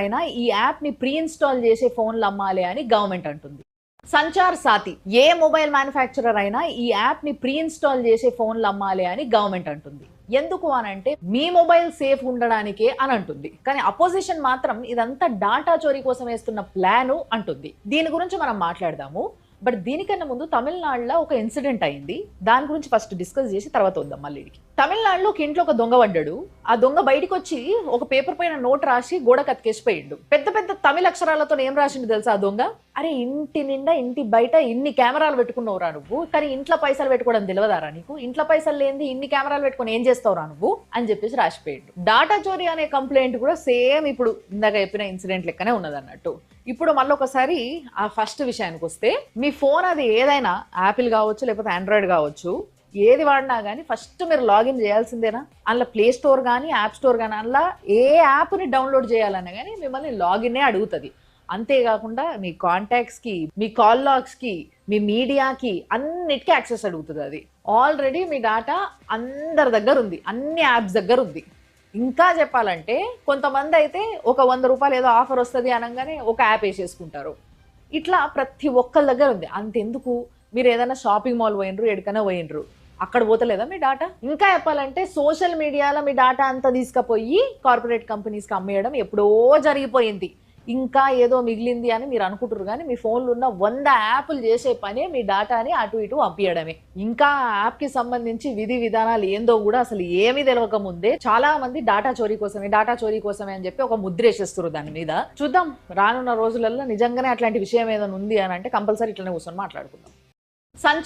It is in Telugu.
అయినా ఈ యాప్ ని ప్రీ ఇన్స్టాల్ చేసే ఫోన్లు అమ్మాలి అని గవర్నమెంట్ అంటుంది. సంచార్ సాతి ఏ మొబైల్ మ్యానుఫ్యాక్చరర్ అయినా ఈ యాప్ ని ప్రీ ఇన్స్టాల్ చేసే ఫోన్లు అమ్మాలి అని గవర్నమెంట్ అంటుంది. ఎందుకు అనంటే మీ మొబైల్ సేఫ్ ఉండడానికే అని అంటుంది. కానీ అపోజిషన్ మాత్రం ఇదంతా డాటా చోరీ కోసం వేస్తున్న ప్లాను అంటుంది. దీని గురించి మనం మాట్లాడదాము. బట్ దీనికన్నా ముందు తమిళనాడులో ఒక ఇన్సిడెంట్ అయింది. దాని గురించి ఫస్ట్ డిస్కస్ చేసి తర్వాత వద్దాం మళ్ళీ. తమిళనాడులో ఒక ఇంట్లో ఒక దొంగ పడ్డాడు. ఆ దొంగ బయటకు వచ్చి ఒక పేపర్ పైన నోట్ రాసి గోడ కతికేసిపోయిండు. పెద్ద పెద్ద తమిళ అక్షరాలతో ఏం రాసిండు తెలుసా ఆ దొంగ? అరే ఇంటి నిండా ఇంటి బయట ఇన్ని కెమెరాలు పెట్టుకున్నావురా నువ్వు, కానీ ఇంట్లో పైసలు పెట్టుకోవడం తెలియదారా నీకు? ఇంట్లో పైసలు లేని ఇన్ని కెమెరాలు పెట్టుకుని ఏం చేస్తావురా నువ్వు అని చెప్పేసి రాసిపోయిండు. డాటా చోరీ అనే కంప్లైంట్ కూడా సేమ్ ఇప్పుడు ఇందాక చెప్పిన ఇన్సిడెంట్ లెక్కనే ఉన్నది అన్నట్టు. ఇప్పుడు మళ్ళీ ఒకసారి ఆ ఫస్ట్ విషయానికి వస్తే, మీ ఫోన్ అది ఏదైనా యాపిల్ కావచ్చు లేకపోతే ఆండ్రాయిడ్ కావచ్చు, ఏది వాడినా కానీ ఫస్ట్ మీరు లాగిన్ చేయాల్సిందేనా? అందులో ప్లే స్టోర్ కానీ యాప్ స్టోర్ కానీ అందులో ఏ యాప్ని డౌన్లోడ్ చేయాలన్నా కానీ మిమ్మల్ని లాగిన్నే అడుగుతుంది. అంతేకాకుండా మీ కాంటాక్ట్స్కి, మీ కాల్ లాగ్స్కి, మీ మీడియాకి అన్నిటికీ యాక్సెస్ అడుగుతుంది. అది ఆల్రెడీ మీ డాటా అందరి దగ్గర ఉంది, అన్ని యాప్స్ దగ్గర ఉంది. ఇంకా చెప్పాలంటే కొంతమంది అయితే ఒక 100 రూపాయలు ఏదో ఆఫర్ వస్తుంది అనగానే ఒక యాప్ వేసేసుకుంటారు. ఇట్లా ప్రతి ఒక్కరి దగ్గర ఉంది. అంతెందుకు, మీరు ఏదైనా షాపింగ్ మాల్ పోయినరు, ఎక్కడికైనా పోయినరు, అక్కడ పోతలేదా మీ డాటా? ఇంకా చెప్పాలంటే సోషల్ మీడియాలో మీ డాటా అంతా తీసుకుపోయి కార్పొరేట్ కంపెనీస్కి అమ్మేయడం ఎప్పుడో జరిగిపోయింది. ఇంకా ఏదో మిగిలింది అని మీరు అనుకుంటారు, కానీ మీ ఫోన్లో ఉన్న 100 యాప్లు చేసే పనే మీ డాటాని అటు ఇటు పంపించడమే. ఇంకా యాప్కి సంబంధించి విధి విధానాలు ఏందో కూడా అసలు ఏమీ తెలియక ముందే చాలా మంది డాటా చోరీ కోసమే అని చెప్పి ఒక ముద్ర వేసేస్తారు దాని మీద. చూద్దాం రానున్న రోజులలో నిజంగానే అట్లాంటి విషయం ఏదైనా ఉంది అని అంటే కంపల్సరీ ఇట్లనే కూర్చొని మాట్లాడుకుందాం. సంచార్